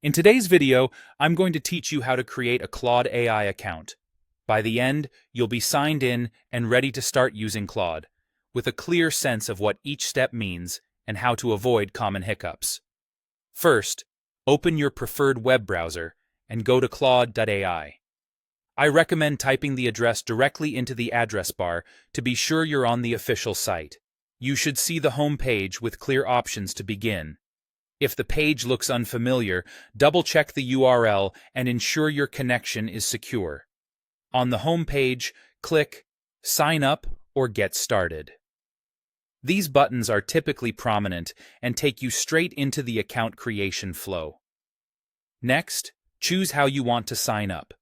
In today's video, I'm going to teach you how to create a Claude AI account. By the end, you'll be signed in and ready to start using Claude, with a clear sense of what each step means and how to avoid common hiccups. First, open your preferred web browser and go to Claude AI. I recommend typing the address directly into the address bar to be sure you're on the official site. You should see the home page with clear options to begin. If the page looks unfamiliar, double-check the URL and ensure your connection is secure. On the home page, click Sign Up or Get Started. These buttons are typically prominent and take you straight into the account creation flow. Next, choose how you want to sign up.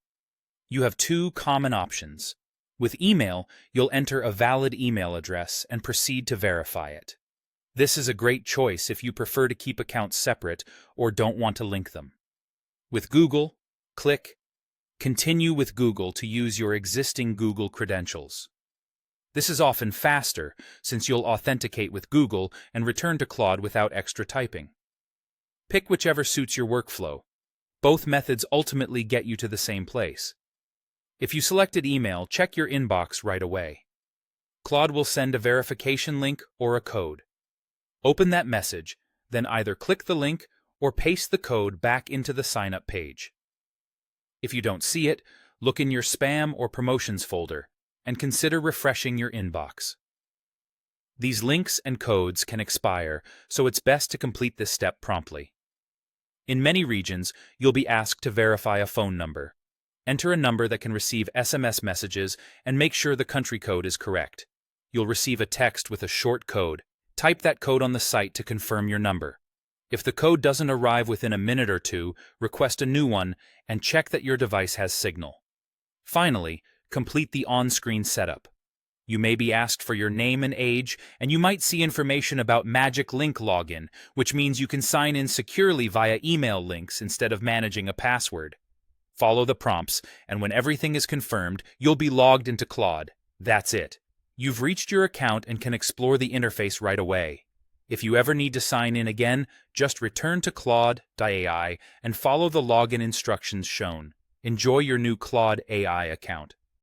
You have two common options. With email, you'll enter a valid email address and proceed to verify it. This is a great choice if you prefer to keep accounts separate or don't want to link them. With Google, click Continue with Google to use your existing Google credentials. This is often faster since you'll authenticate with Google and return to Claude without extra typing. Pick whichever suits your workflow. Both methods ultimately get you to the same place. If you selected email, check your inbox right away. Claude will send a verification link or a code. Open that message, then either click the link or paste the code back into the sign-up page. If you don't see it, look in your spam or promotions folder and consider refreshing your inbox. These links and codes can expire, so it's best to complete this step promptly. In many regions, you'll be asked to verify a phone number. Enter a number that can receive SMS messages and make sure the country code is correct. You'll receive a text with a short code. Type that code on the site to confirm your number. If the code doesn't arrive within a minute or two, request a new one and check that your device has signal. Finally, complete the on-screen setup. You may be asked for your name and age, and you might see information about Magic Link login, which means you can sign in securely via email links instead of managing a password. Follow the prompts, and when everything is confirmed, you'll be logged into Claude. That's it. You've reached your account and can explore the interface right away. If you ever need to sign in again, just return to Claude AI and follow the login instructions shown. Enjoy your new Claude AI account.